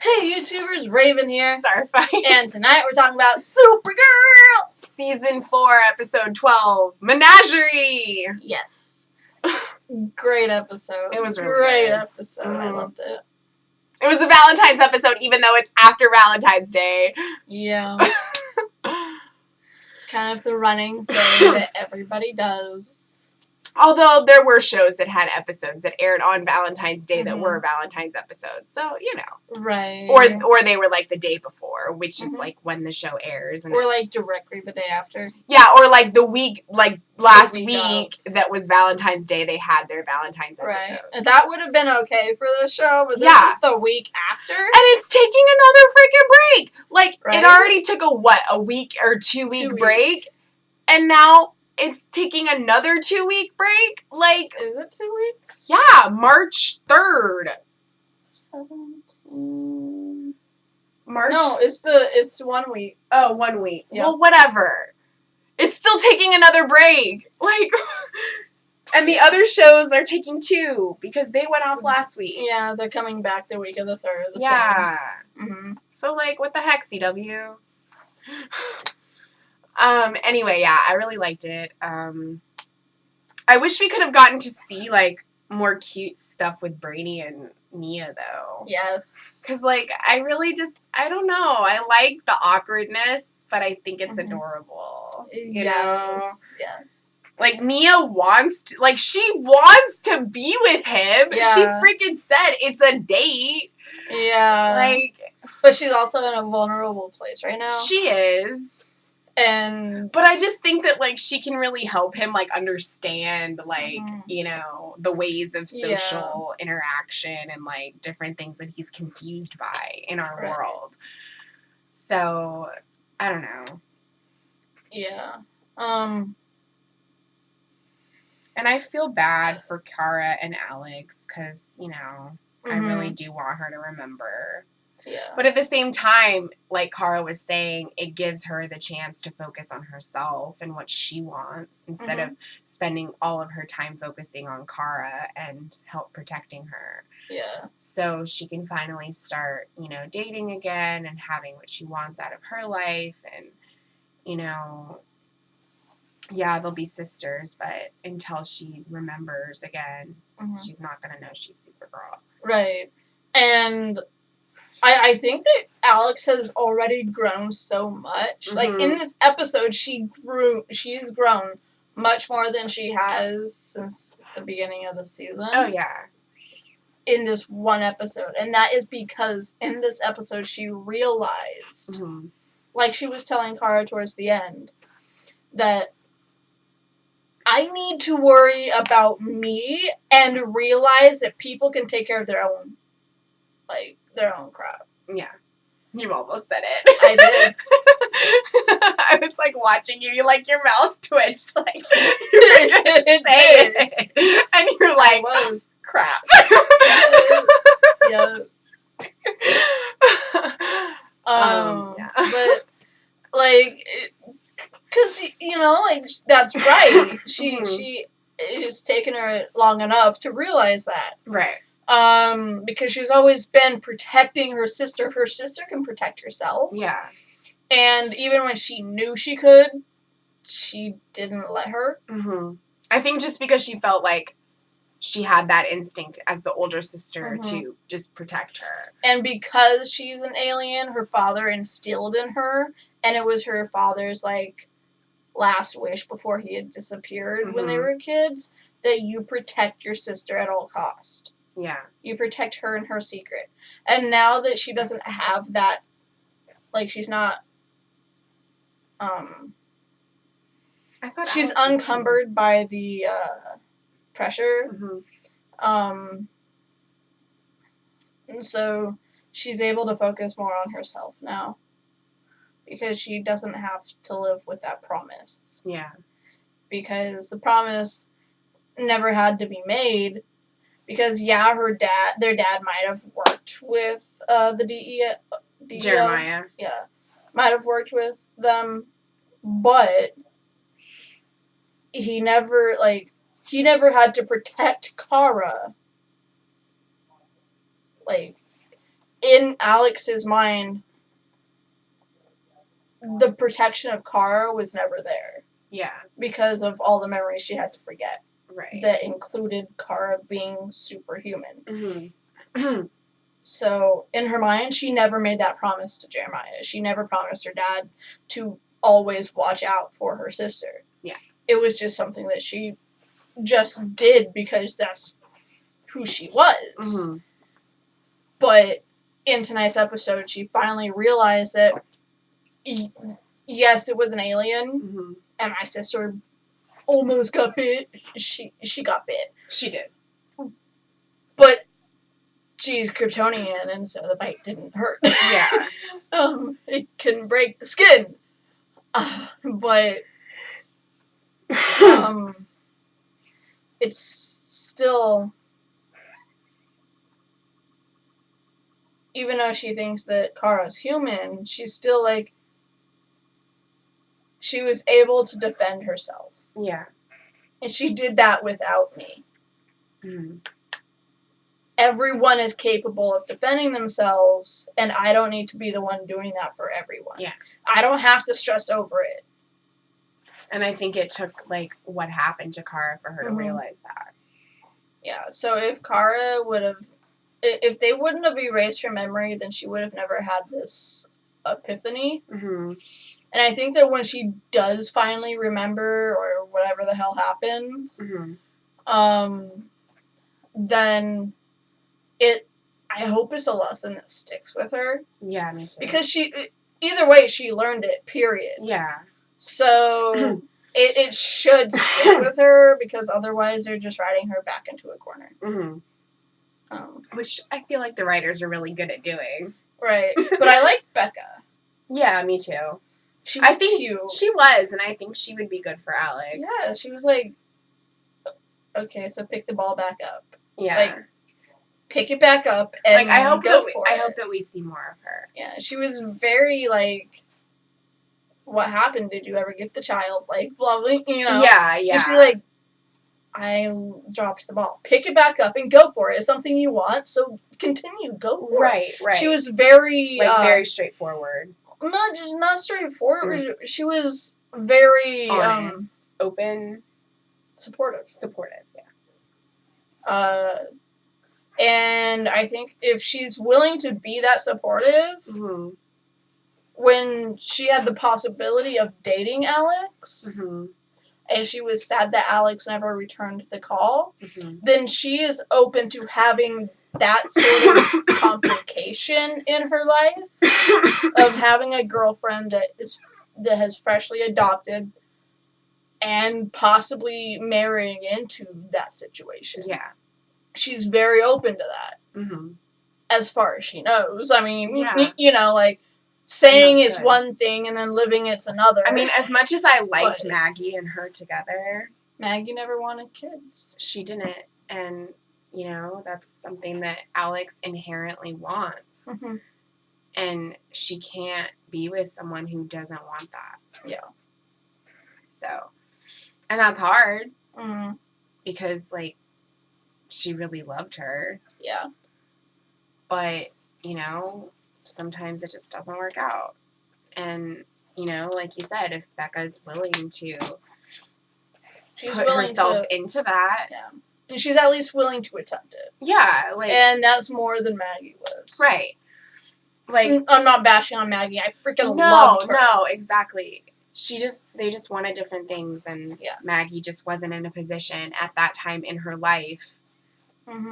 Hey YouTubers, Raven here. Starfight. And tonight we're talking about Supergirl! Season 4, Episode 12, Menagerie! Yes. Great episode. It was really great good. episode. I loved it. It was a Valentine's episode, even though it's after Valentine's Day. Yeah. It's kind of the running thing that everybody does. Although there were shows that had episodes that aired on Valentine's Day that were Valentine's episodes. So, you know. Right. Or they were like the day before, which is like when the show airs. And or like directly the day after. Yeah, or like the week, like last week of. that was Valentine's Day, they had their Valentine's episode. Right. And that would have been okay for the show, but this is the week after. And it's taking another freaking break. Like, Right? it already took a week or 2 week break. And now it's taking another 2 week break. Like, is it 2 weeks? Yeah, March 3rd. 17. March? No, it's 1 week. Oh, 1 week. Yeah. Well, whatever. It's still taking another break. Like, and the other shows are taking 2 because they went off last week. Yeah, they're coming back the week of the 3rd. Yeah. Mm-hmm. So, like, what the heck, CW? Anyway, yeah, I really liked it. I wish we could have gotten to see, like, more cute stuff with Brady and Mia, though. Yes. Because, like, I really just, I don't know. I like the awkwardness, but I think it's adorable. You know? Yes. Like, Mia wants to, like, she wants to be with him. Yeah. She freaking said it's a date. Yeah. Like. But she's also in a vulnerable place right now. She is. But I just think that, like, she can really help him, like, understand, like, you know, the ways of social interaction and, like, different things that he's confused by in our world. So, I don't know. Yeah. And I feel bad for Kara and Alex because, you know, I really do want her to remember. Yeah. But at the same time, like Kara was saying, it gives her the chance to focus on herself and what she wants instead of spending all of her time focusing on Kara and help protecting her. Yeah. So she can finally start, you know, dating again and having what she wants out of her life. And, you know, yeah, they'll be sisters, but until she remembers again, she's not going to know she's Supergirl. Right. And I think that Alex has already grown so much. Like, in this episode, she's grown much more than she has since the beginning of the season. Oh, yeah. In this one episode. And that is because in this episode, she realized, like she was telling Kara towards the end, that I need to worry about me and realize that people can take care of their own, like, their own crap. Yeah. You almost said it. I did. I was, like, watching you. Like, your mouth twitched. Like, you were going to say it. And you're like, crap. Yeah. But, like, because, you know, like, that's right. She it's taken her long enough to realize that. Right. Because she's always been protecting her sister. Her sister can protect herself. Yeah. And even when she knew she could, she didn't let her. I think just because she felt like she had that instinct as the older sister to just protect her. And because she's an alien, her father instilled in her, and it was her father's, like, last wish before he had disappeared when they were kids, that you protect your sister at all cost. Yeah. You protect her and her secret. And now that she doesn't have that, like, she's not, I thought she's unencumbered by the, pressure. And so she's able to focus more on herself now. Because she doesn't have to live with that promise. Yeah. Because the promise never had to be made. Because, yeah, their dad might have worked with the DE. Jeremiah. Yeah. Might have worked with them. But he never had to protect Kara. Like, in Alex's mind, the protection of Kara was never there. Yeah. Because of all the memories she had to forget. Right. That included Kara being superhuman. Mm-hmm. So, in her mind, she never made that promise to Jeremiah. She never promised her dad to always watch out for her sister. Yeah. It was just something that she just did because that's who she was. Mm-hmm. But in tonight's episode, she finally realized that, yes, it was an alien, mm-hmm. and my sister almost got bit. She got bit. She did. But she's Kryptonian, and so the bite didn't hurt. Yeah. It couldn't break the skin. But it's still, even though she thinks that Kara's human, she's still like, she was able to defend herself. Yeah. And she did that without me. Mm-hmm. Everyone is capable of defending themselves, and I don't need to be the one doing that for everyone. Yeah. I don't have to stress over it. And I think it took, like, what happened to Kara for her to realize that. Yeah. So if Kara would have, if they wouldn't have erased her memory, then she would have never had this epiphany. Mm-hmm. And I think that when she does finally remember, or whatever the hell happens, then I hope it's a lesson that sticks with her. Yeah, me too. Because either way, she learned it, period. Yeah. So, it should stick with her, because otherwise they're just riding her back into a corner. Mm-hmm. Which I feel like the writers are really good at doing. Right. But I like Becca. Yeah, me too. She was cute. She was, and I think she would be good for Alex. Yeah, she was like, okay, so pick the ball back up. Yeah. Like, pick it back up and I hope go for it. I hope that we see more of her. Yeah, she was very, like, what happened? Did you ever get the child? Like, blah, blah, you know? Yeah, yeah. And she's like, I dropped the ball. Pick it back up and go for it. It's something you want, so continue. Go for it. Right. She was very... very straightforward. Not straightforward. Mm. She was very... honest. Open. Supportive, yeah. And I think if she's willing to be that supportive... Mm-hmm. When she had the possibility of dating Alex, mm-hmm. and she was sad that Alex never returned the call, mm-hmm. then she is open to having that sort of complication in her life of having a girlfriend that has freshly adopted and possibly marrying into that situation. Yeah. She's very open to that. Mm-hmm. As far as she knows. I mean, yeah. you know, like, saying it's one thing and then living it's another. I mean, as much as I liked Maggie and her together, Maggie never wanted kids. She didn't. And, you know, that's something that Alex inherently wants. Mm-hmm. And she can't be with someone who doesn't want that. Yeah. So, and that's hard. Mm-hmm. Because, like, she really loved her. Yeah. But, you know, sometimes it just doesn't work out. And, you know, like you said, if Becca's willing to put herself into that. Yeah. She's at least willing to attempt it. Yeah. And that's more than Maggie was. Right. Like, I'm not bashing on Maggie. I freaking loved her. No, exactly. They just wanted different things, and yeah. Maggie just wasn't in a position at that time in her life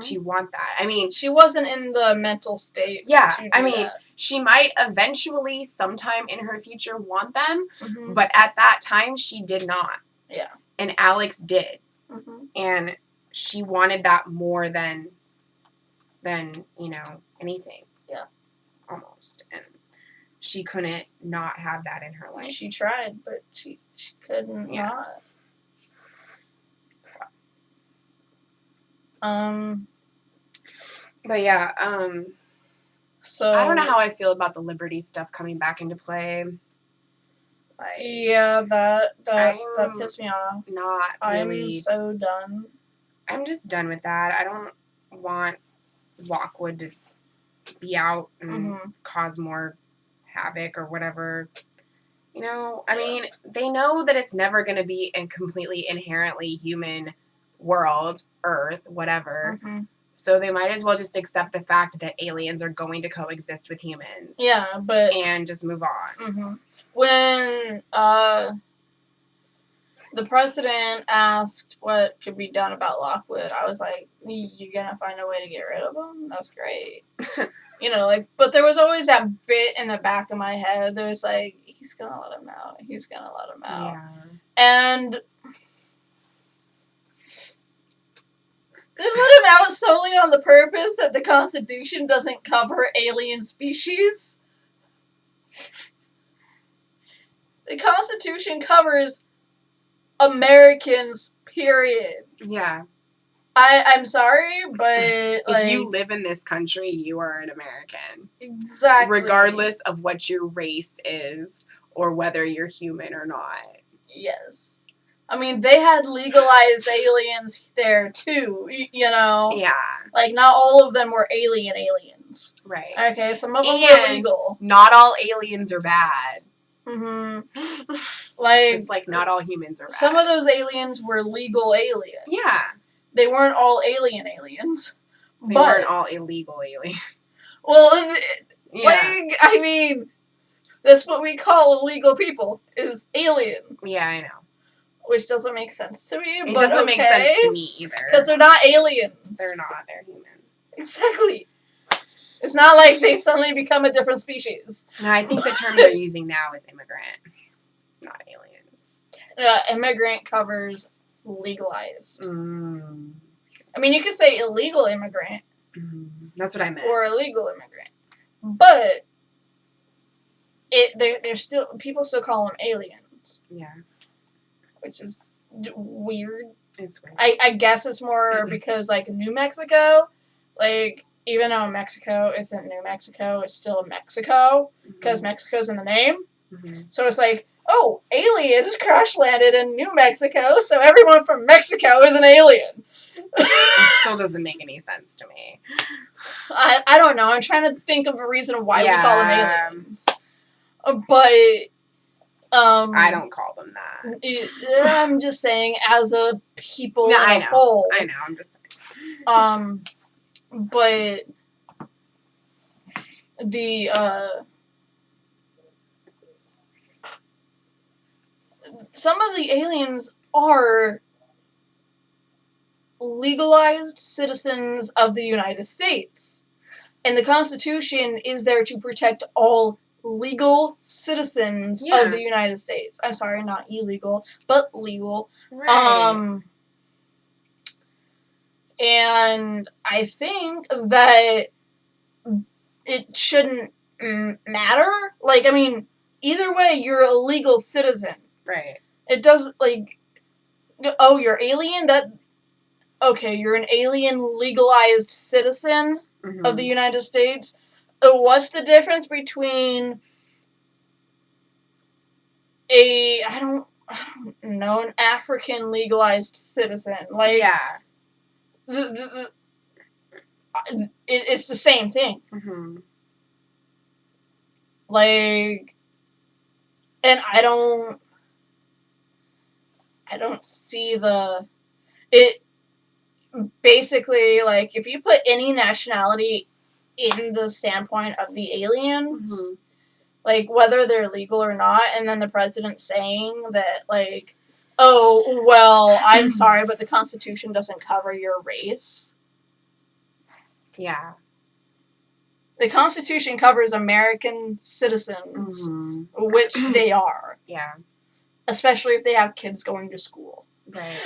to want that. I mean, she wasn't in the mental state. Yeah, I mean, she might eventually, sometime in her future, want them, but at that time, she did not. Yeah. And Alex did. Mm-hmm. And she wanted that more than, you know, anything. Yeah. Almost. And she couldn't not have that in her life. She tried, but she couldn't not. So. But yeah, so I don't know how I feel about the Liberty stuff coming back into play. Yeah, that pissed me off. Not really. I'm so done. I'm just done with that. I don't want Lockwood to be out and cause more havoc or whatever. You know, I mean, they know that it's never going to be a completely inherently human world, Earth, whatever. So they might as well just accept the fact that aliens are going to coexist with humans. Yeah, but... And just move on. When, the president asked what could be done about Lockwood, I was like, you gonna find a way to get rid of him? That's great. You know, like, but there was always that bit in the back of my head that was like, he's gonna let him out. He's gonna let him out. Yeah. And they let him out solely on the purpose that the Constitution doesn't cover alien species. The Constitution covers Americans, period. Yeah. I'm sorry, but if you live in this country, you are an American. Exactly. Regardless of what your race is or whether you're human or not. Yes. I mean, they had legalized aliens there too, you know? Yeah. Like, not all of them were aliens. Right. Okay, some of them were legal. Not all aliens are bad. Like, just like not all humans are bad. Some of those aliens were legal aliens. Yeah. They weren't all aliens. They weren't all illegal aliens. Well, like, I mean, that's what we call illegal people, is alien. Yeah, I know. Which doesn't make sense to me, It doesn't make sense to me either. Because they're not aliens. They're not. They're humans. Exactly. It's not like they suddenly become a different species. No, I think the term they're using now is immigrant, not aliens. Immigrant covers legalized. I mean, you could say illegal immigrant. That's what I meant. Or illegal immigrant. But they're still, people still call them aliens. Yeah. Which is weird. It's weird. I guess it's more because, like, New Mexico, like, even though Mexico isn't New Mexico, it's still Mexico, because Mexico's in the name. So it's like, oh, aliens crash landed in New Mexico, so everyone from Mexico is an alien. It still doesn't make any sense to me. I don't know. I'm trying to think of a reason why we call them aliens. But I don't call them that. I'm just saying, as a people as a whole. I know. I'm just saying. But the some of the aliens are legalized citizens of the United States, and the Constitution is there to protect all legal citizens of the United States. I'm sorry, not illegal, but legal. Right. And I think that it shouldn't matter. Like, I mean, either way, you're a legal citizen. Right. It does, like, oh, you're alien? Okay, you're an alien legalized citizen of the United States. What's the difference between I don't know, an African legalized citizen? Like, it's the same thing. Like, and I don't see it basically, like, if you put any nationality in the standpoint of the aliens, like, whether they're legal or not, and then the president saying that, like, oh, well, I'm sorry, but the Constitution doesn't cover your race. Yeah. The Constitution covers American citizens, which they are. Yeah. Especially if they have kids going to school. Right.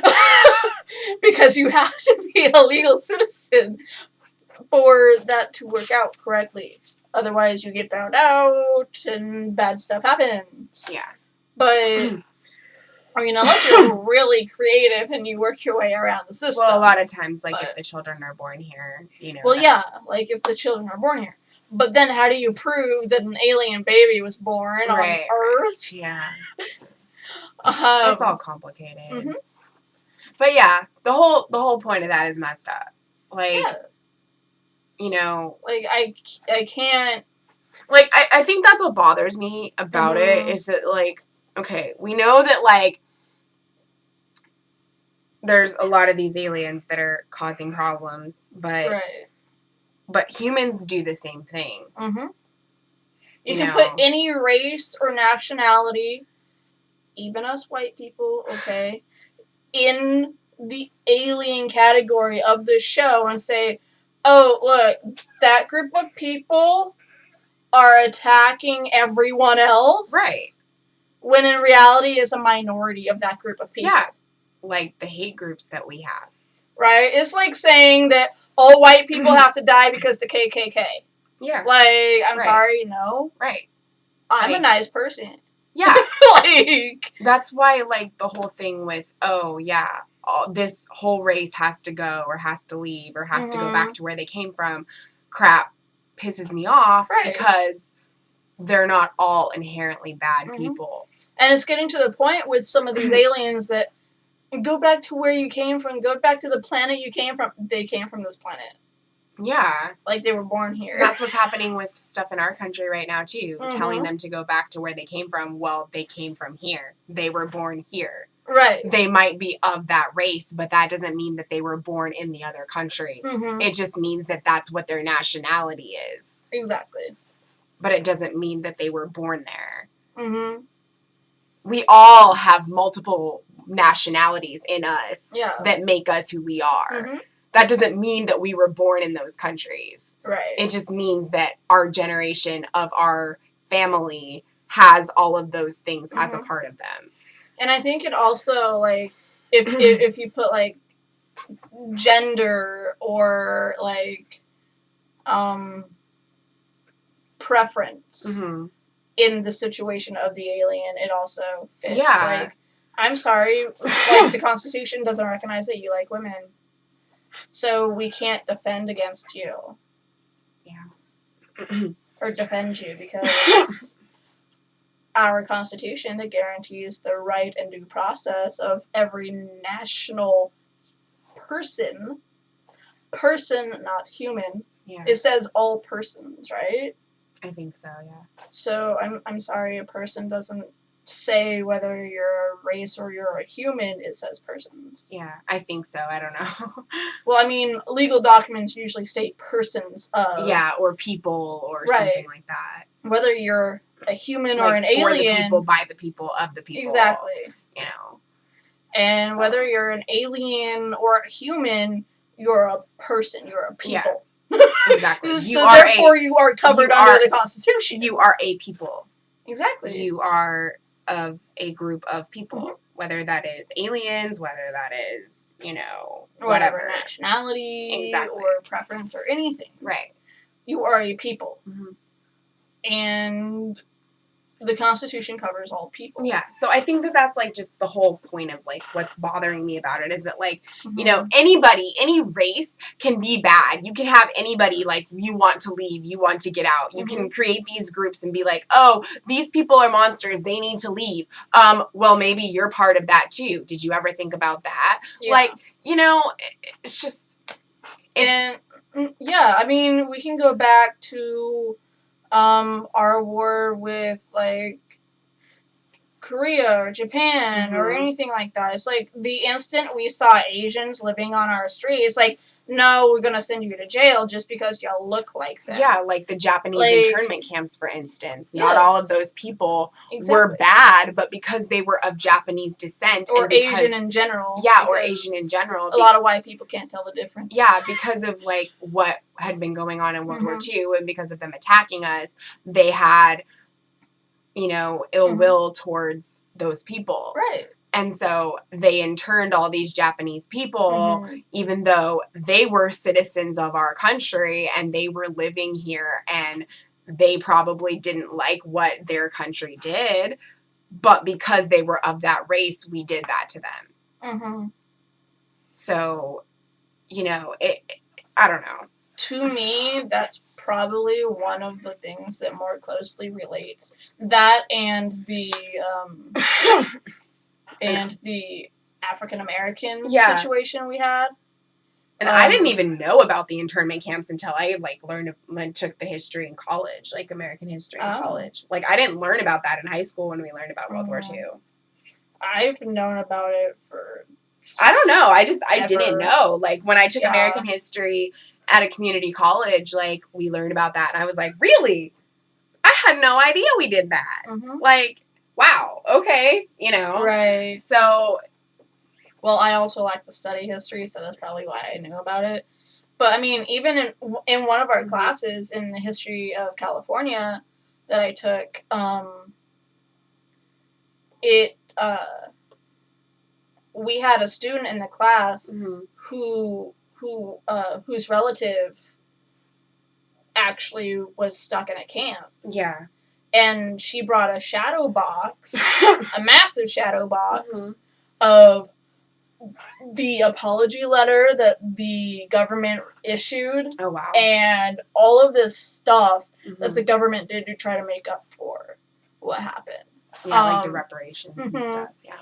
Because you have to be a legal citizen for that to work out correctly. Otherwise, you get found out and bad stuff happens. Yeah. But I mean, unless you're really creative and you work your way around the system. Well, a lot of times, like, if the children are born here, you know. Well, yeah, like, if the children are born here. But then how do you prove that an alien baby was born on Earth? Yeah. It's all complicated. Mm-hmm. But yeah, the whole point of that is messed up. Like, you know, like I can't. Like, I think that's what bothers me about it, is that, like, okay, we know that, like, there's a lot of these aliens that are causing problems, but humans do the same thing. Mm-hmm. You can put any race or nationality, even us white people, okay, in the alien category of this show and say, oh, look, that group of people are attacking everyone else. Right. When in reality is a minority of that group of people. Yeah. Like the hate groups that we have. Right? It's like saying that all white people have to die because the KKK. Yeah. Like, I'm sorry, no. Right. I'm a nice person. Yeah. Like, that's why, like, the whole thing with, oh, yeah, this whole race has to go or has to leave or has to go back to where they came from, crap pisses me off because they're not all inherently bad people. And it's getting to the point with some of these aliens that go back to where you came from, go back to the planet you came from. They came from this planet. Yeah. Like, they were born here. That's what's happening with stuff in our country right now, too. Telling them to go back to where they came from. Well, they came from here. They were born here. Right. They might be of that race, but that doesn't mean that they were born in the other country. It just means that that's what their nationality is. Exactly. But it doesn't mean that they were born there. We all have multiple nationalities in us that make us who we are. That doesn't mean that we were born in those countries. Right. It just means that our generation of our family has all of those things as a part of them. And I think it also, like, if you put, like, gender or, like, preference in the situation of the alien, it also fits. Yeah. Like, I'm sorry, like, the Constitution doesn't recognize that you like women. So we can't defend against you. Yeah. Or defend you because our Constitution that guarantees the right and due process of every national person, not human. Yeah. It says all persons, right? I think so, yeah. So I'm sorry, a person doesn't say whether you're a race or you're a human, it says persons. Yeah, I think so. I don't know. Well, I mean, legal documents usually state persons of. Yeah, or people or something like that. Whether you're a human like or an for alien. the people, by the people, of the people. Exactly. You know. And whether you're an alien or a human, you're a person. You're a people. Yeah. Exactly. So therefore you are covered under the Constitution. You are a people. Exactly. You are of a group of people, whether that is aliens, whether that is, you know, whatever nationality or preference or anything. Right. You are a people. And the Constitution covers all people. Yeah. So I think that that's, like, just the whole point of, like, what's bothering me about it is that, like, you know, anybody, any race can be bad. You can have anybody, like, you want to leave, you want to get out. You can create these groups and be like, oh, these people are monsters, they need to leave. Well, maybe you're part of that too. Did you ever think about that? Yeah. Like, you know, it's just... And, yeah, I mean, we can go back to... our war with, like, Korea or Japan or anything like that. It's like, the instant we saw Asians living on our streets, like, no, we're gonna send you to jail just because y'all look like them. Yeah, like the Japanese internment camps, for instance. Not all of those people were bad, but because they were of Japanese descent. Or Asian in general. Yeah, or Asian in general. A lot of white people can't tell the difference. Yeah, because of, like, what had been going on in World War II, and because of them attacking us, they had, you know, ill will towards those people. Right. And so they interned all these Japanese people, even though they were citizens of our country and they were living here and they probably didn't like what their country did. But because they were of that race, we did that to them. So, you know, I don't know. To me, that's probably one of the things that more closely relates. That and the African American situation we had. And I didn't even know about the internment camps until I, like, took the history in college, like, American history in college. Like, I didn't learn about that in high school when we learned about World War II. I've known about it for... I don't know. I didn't know. Like, when I took American history at a community college, like, we learned about that. And I was like, really? I had no idea we did that. Mm-hmm. Like, wow. Okay. You know? Right. So... Well, I also like to study history, so that's probably why I knew about it. But, I mean, even in one of our classes in the history of California that I took, we had a student in the class whose relative actually was stuck in a camp. Yeah. And she brought a shadow box, a massive shadow box of the apology letter that the government issued. Oh, wow. And all of this stuff that the government did to try to make up for what happened. Yeah, like the reparations and stuff. Yeah.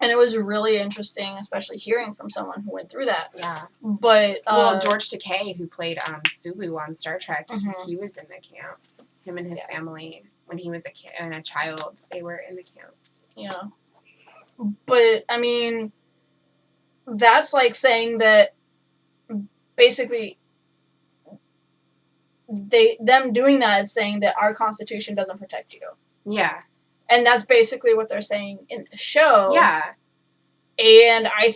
And it was really interesting, especially hearing from someone who went through that. Yeah. But well, George Takei, who played Sulu on Star Trek, he was in the camps. Him and his family, when he was a child, they were in the camps. Yeah. But I mean, that's like saying that basically them doing that is saying that our Constitution doesn't protect you. Yeah. And that's basically what they're saying in the show. Yeah. And I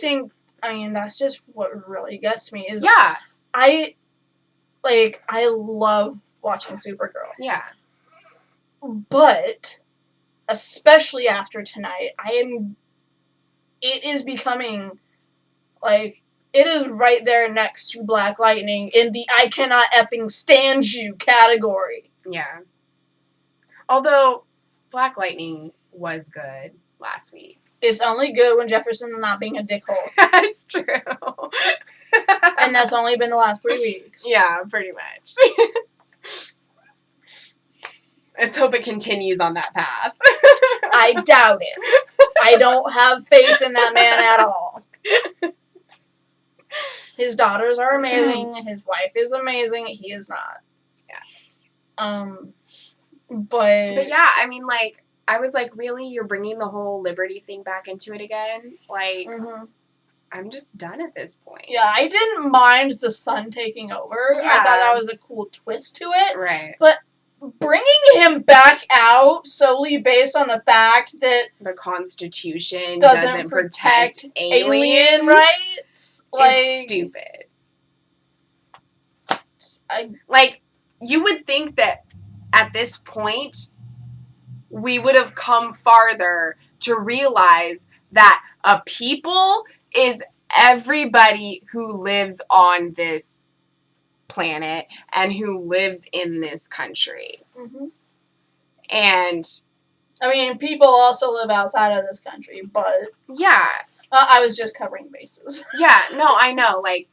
mean, that's just what really gets me is I love watching Supergirl. Yeah. But especially after tonight, it is becoming like it is right there next to Black Lightning in the I cannot effing stand you category. Yeah. Although Black Lightning was good last week. It's only good when Jefferson's not being a dickhole. It's true. And that's only been the last 3 weeks. Yeah, pretty much. Let's hope it continues on that path. I doubt it. I don't have faith in that man at all. His daughters are amazing. His wife is amazing. He is not. Yeah. But yeah, I mean, like, I was like, really? You're bringing the whole liberty thing back into it again? Like, I'm just done at this point. Yeah, I didn't mind the sun taking over. Yeah. I thought that was a cool twist to it. Right. But bringing him back out solely based on the fact that the Constitution doesn't protect alien rights is stupid. You would think that at this point, we would have come farther to realize that a people is everybody who lives on this planet and who lives in this country. And I mean, people also live outside of this country, but yeah, I was just covering bases. Yeah, no, I know. Like,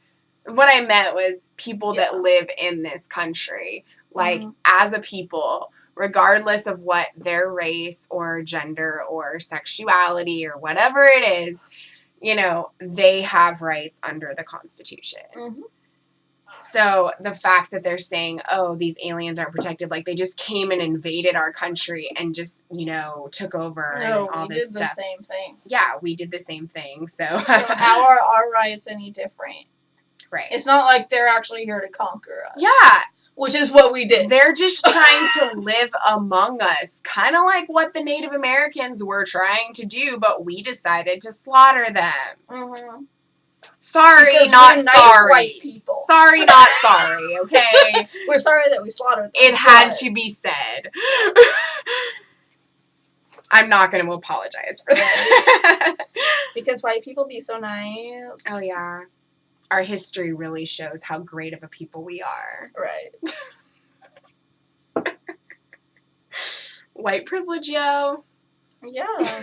what I meant was people that live in this country. Like, as a people, regardless of what their race or gender or sexuality or whatever it is, you know, they have rights under the Constitution. So the fact that they're saying, oh, these aliens aren't protected, like they just came and invaded our country and just, you know, took over and all this stuff. We did the same thing. Yeah, we did the same thing. So how are our rights any different? Right. It's not like they're actually here to conquer us. Yeah. Which is what we did. They're just trying to live among us. Kind of like what the Native Americans were trying to do, but we decided to slaughter them. Sorry, because not we're nice sorry. White people. Sorry, not sorry, okay? We're sorry that we slaughtered them. It had to be said. I'm not going to apologize for that. Because white people be so nice. Oh, yeah. Our history really shows how great of a people we are. Right. White privilege, yo. Yeah.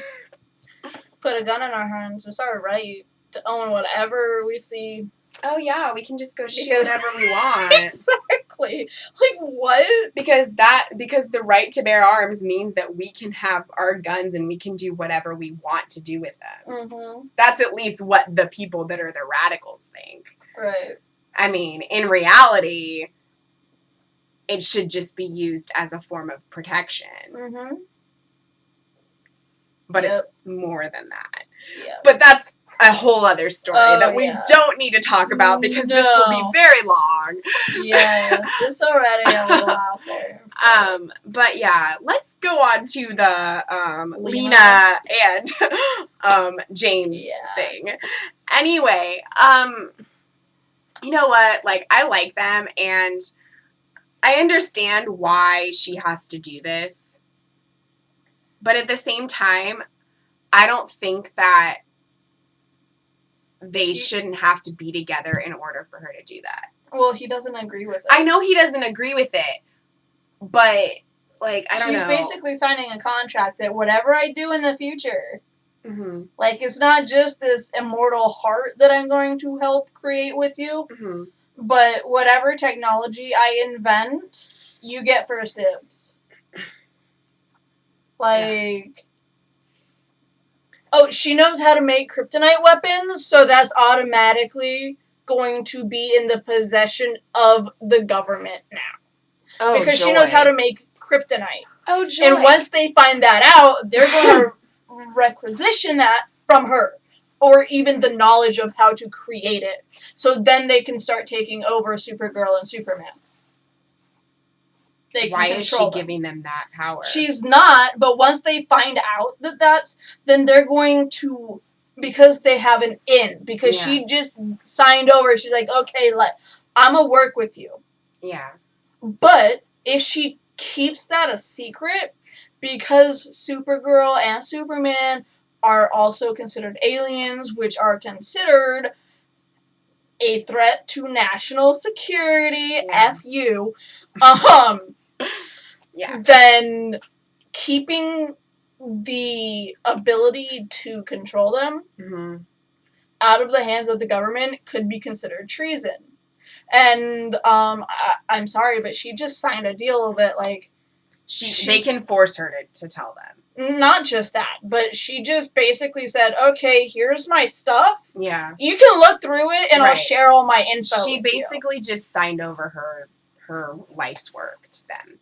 Put a gun in our hands. It's our right to own whatever we see. Oh, yeah. We can just go shoot whatever we want. Exactly. Like, what? Because the right to bear arms means that we can have our guns and we can do whatever we want to do with them. That's at least what the people that are the radicals think. Right. I mean, in reality, it should just be used as a form of protection. Mm-hmm. But it's more than that. Yeah. But that's a whole other story that we don't need to talk about because this will be very long. Yeah, it's already a little out there. But yeah, let's go on to the Lena and James thing. Anyway, you know what? Like, I like them, and I understand why she has to do this. But at the same time, I don't think that they shouldn't have to be together in order for her to do that. Well, he doesn't agree with it. I know he doesn't agree with it, but, like, I don't know. She's basically signing a contract that whatever I do in the future, like, it's not just this immortal heart that I'm going to help create with you, but whatever technology I invent, you get first dibs. Like... Oh, she knows how to make kryptonite weapons, so that's automatically going to be in the possession of the government now. Oh, because she knows how to make kryptonite. Oh, joy. And once they find that out, they're going to requisition that from her. Or even the knowledge of how to create it. So then they can start taking over Supergirl and Superman. Why is she giving them that power? She's not, but once they find out that that's, then they're going to, because they have an in, because she just signed over, she's like, okay, I'm gonna work with you. Yeah. But if she keeps that a secret, because Supergirl and Superman are also considered aliens, which are considered a threat to national security, F you, then keeping the ability to control them out of the hands of the government could be considered treason. And I'm sorry, but she just signed a deal that, like... they can force her to tell them. Not just that, but she just basically said, okay, here's my stuff. Yeah. You can look through it, and I'll share all my info She basically just signed over her life's work to them.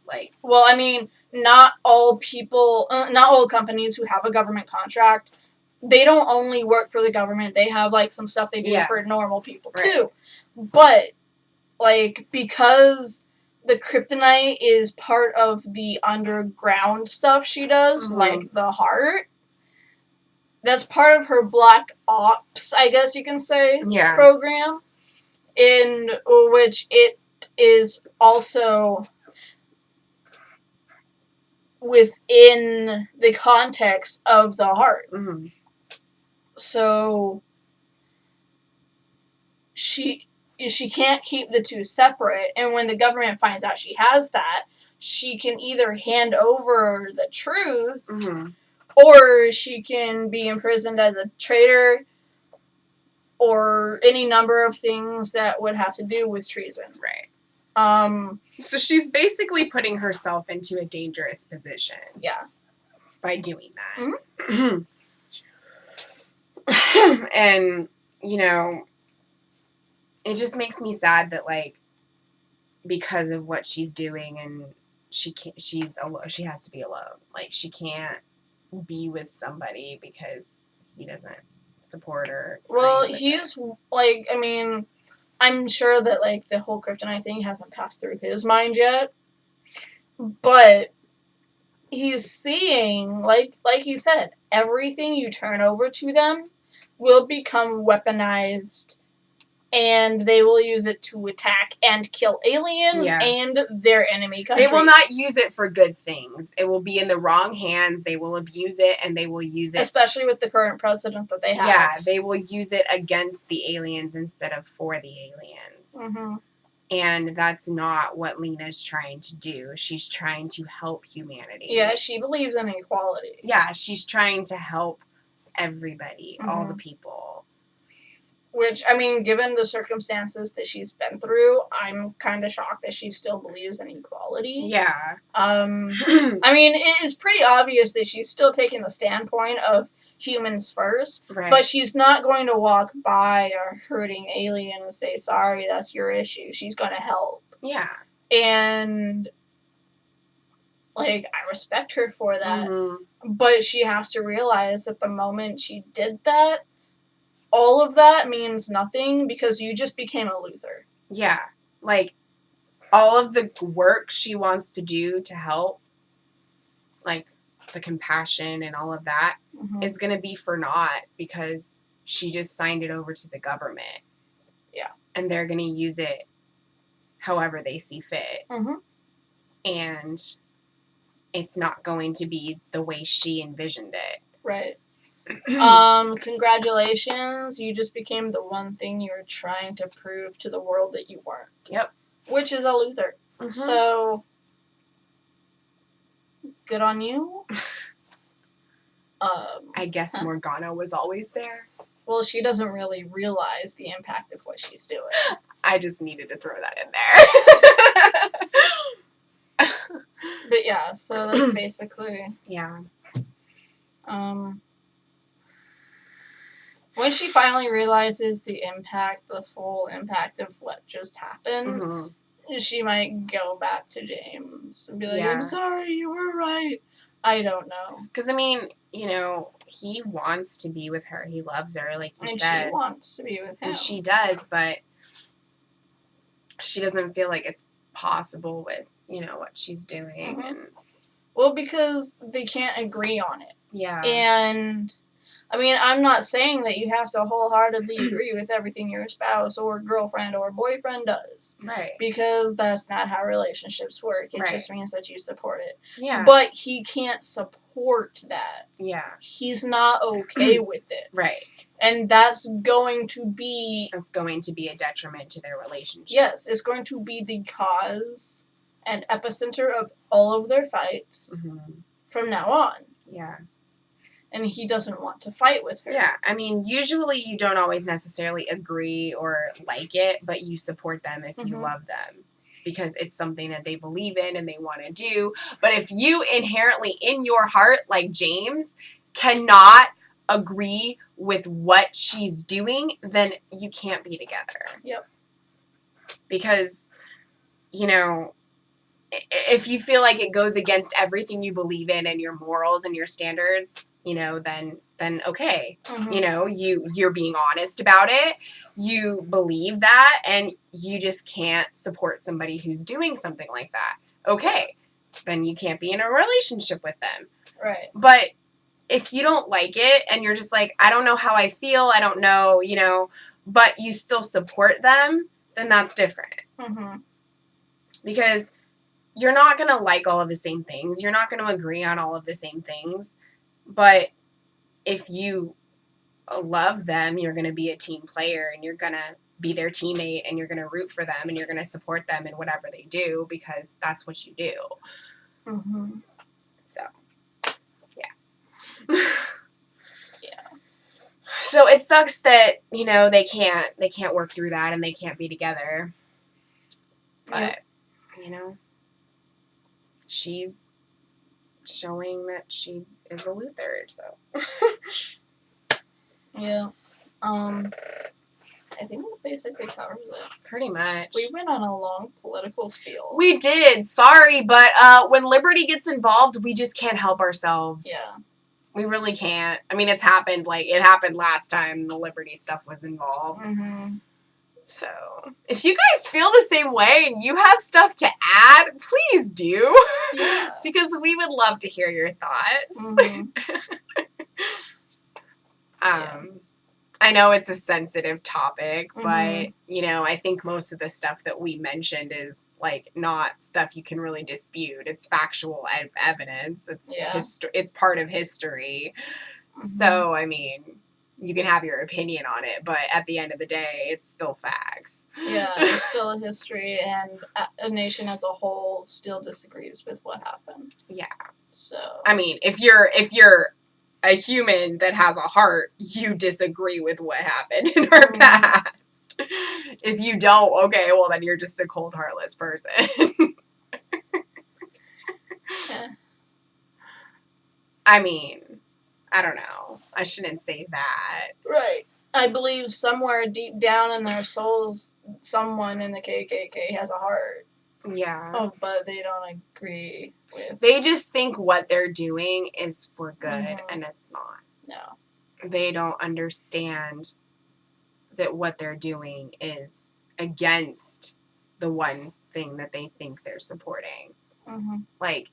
Like... Well, I mean, not all people, not all companies who have a government contract, they don't only work for the government. They have, like, some stuff they do for normal people, too. But, like, because... the kryptonite is part of the underground stuff she does, like the heart. That's part of her Black Ops, I guess you can say, program. In which it is also within the context of the heart. So she can't keep the two separate, and when the government finds out she has that, she can either hand over the truth, or she can be imprisoned as a traitor, or any number of things that would have to do with treason. Right. So she's basically putting herself into a dangerous position. Yeah. By doing that. And, you know... it just makes me sad that, like, because of what she's doing, and she has to be alone. Like, she can't be with somebody because he doesn't support her. Well, he's, like, I mean, I'm sure that, like, the whole kryptonite thing hasn't passed through his mind yet. But he's seeing, like you said, everything you turn over to them will become weaponized. And they will use it to attack and kill aliens and their enemy countries. They will not use it for good things. It will be in the wrong hands. They will abuse it, and they will use it... especially with the current president that they have. Yeah, they will use it against the aliens instead of for the aliens. And that's not what Lena's trying to do. She's trying to help humanity. Yeah, she believes in equality. Yeah, she's trying to help everybody, all the people. Which, I mean, given the circumstances that she's been through, I'm kind of shocked that she still believes in equality. Yeah. I mean, it is pretty obvious that she's still taking the standpoint of humans first, Right. but she's not going to walk by a hurting alien and say, sorry, that's your issue. She's going to help. Yeah. And, like, I respect her for that. Mm-hmm. But she has to realize that the moment she did that, all of that means nothing because you just became a Luther. Yeah. Like, all of the work she wants to do to help, like, the compassion and all of that, is going to be for naught because she just signed it over to the government. Yeah. And they're going to use it however they see fit. And it's not going to be the way she envisioned it. Right. Congratulations. You just became the one thing you were trying to prove to the world that you weren't. Yep. Which is a Luther. So, good on you. I guess Morgana was always there. Well, she doesn't really realize the impact of what she's doing. I just needed to throw that in there. But yeah, so that's basically... Yeah. When she finally realizes the full impact of what just happened, she might go back to James and be like, I'm sorry, you were right. I don't know. Because, I mean, you know, he wants to be with her. He loves her, like you said. And she wants to be with him. And she does, but she doesn't feel like it's possible with, you know, what she's doing. And well, because they can't agree on it. Yeah. And, I mean, I'm not saying that you have to wholeheartedly agree with everything your spouse or girlfriend or boyfriend does. Right. Because that's not how relationships work. It just means that you support it. Yeah. But he can't support that. Yeah. He's not okay with it. Right. And that's going to be... It's going to be a detriment to their relationship. Yes, it's going to be the cause and epicenter of all of their fights from now on. Yeah. And he doesn't want to fight with her. Yeah, I mean, usually you don't always necessarily agree or like it, but you support them if you love them. Because it's something that they believe in and they want to do. But if you inherently, in your heart, like James, cannot agree with what she's doing, then you can't be together. Yep. Because, you know, if you feel like it goes against everything you believe in and your morals and your standards, you know, then okay. You know, you're being honest about it. You believe that, and you just can't support somebody who's doing something like that. Okay. Then you can't be in a relationship with them. Right. But if you don't like it and you're just like, I don't know how I feel, I don't know, you know, but you still support them, then that's different. Because you're not going to like all of the same things. You're not going to agree on all of the same things. But if you love them, you're going to be a team player and you're going to be their teammate and you're going to root for them and you're going to support them in whatever they do because that's what you do. So, yeah. So it sucks that, you know, they can't work through that and they can't be together. But, you know, she's showing that she is a Luther, so. Yeah. I think that basically covers it. Pretty much. We went on a long political spiel. We did. Sorry, but when Liberty gets involved, we just can't help ourselves. Yeah. We really can't. I mean, it happened last time the Liberty stuff was involved. So, if you guys feel the same way and you have stuff to add, please do. Yeah. Because we would love to hear your thoughts. I know it's a sensitive topic, but, you know, I think most of the stuff that we mentioned is, like, not stuff you can really dispute. It's factual evidence. It's part of history. So, I mean, you can have your opinion on it, but at the end of the day, it's still facts. Yeah, it's still a history, and a nation as a whole still disagrees with what happened. Yeah. So. I mean, if you're a human that has a heart, you disagree with what happened in our past. If you don't, okay, well, then you're just a cold, heartless person. Yeah. I mean, I don't know. I shouldn't say that. Right. I believe somewhere deep down in their souls, someone in the KKK has a heart. Yeah. Oh, but they don't agree with. They just think what they're doing is for good, and it's not. No. They don't understand that what they're doing is against the one thing that they think they're supporting. Like,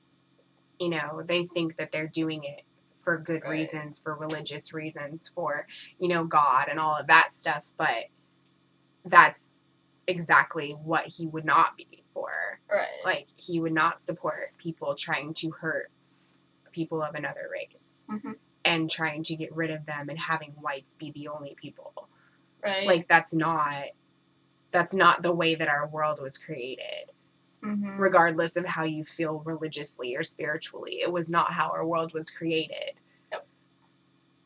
you know, they think that they're doing it for good reasons, for religious reasons, for, you know, God and all of that stuff, but that's exactly what he would not be for. Right. Like, he would not support people trying to hurt people of another race and trying to get rid of them and having whites be the only people. Right. Like, that's not the way that our world was created. Regardless of how you feel religiously or spiritually. It was not how our world was created. Yep.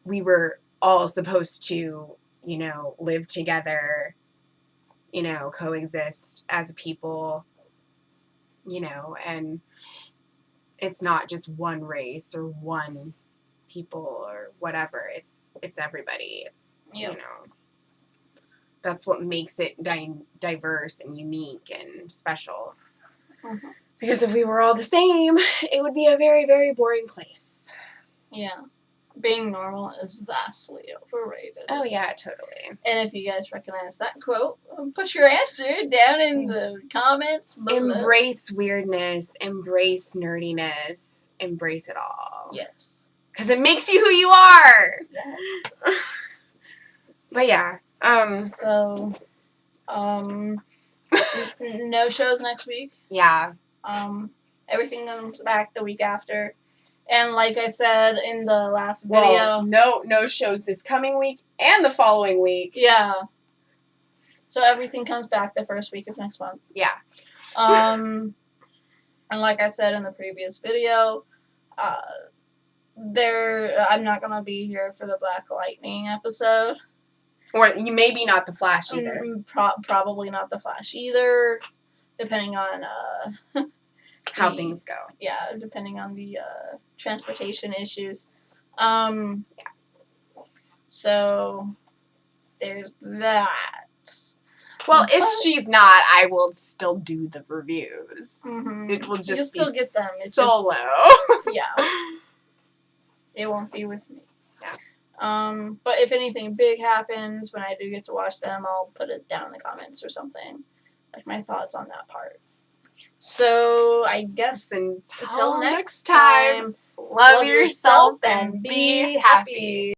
We were all supposed to, you know, live together, you know, coexist as a people, you know, and it's not just one race or one people or whatever. It's everybody. It's, you know, that's what makes it diverse and unique and special. Because if we were all the same, it would be a very, very boring place. Yeah. Being normal is vastly overrated. Oh, yeah, totally. And if you guys recognize that quote, put your answer down in the comments below. Embrace weirdness. Embrace nerdiness. Embrace it all. Yes. Because it makes you who you are. Yes. But, yeah. No shows next week. Yeah. Everything comes back the week after. And like I said in the last video... No shows this coming week and the following week. Yeah. So everything comes back the first week of next month. Yeah. And like I said in the previous video, I'm not going to be here for the Black Lightning episode. Or maybe not the Flash either. Probably not the Flash either, depending on how things go. Yeah, depending on the transportation issues. So there's that. Well, if she's not, I will still do the reviews. It will just You'll still get them. It's solo. Yeah. It won't be with me. But if anything big happens, when I do get to watch them, I'll put it down in the comments or something. Like my thoughts on that part. So, I guess until next time, love yourself and be happy.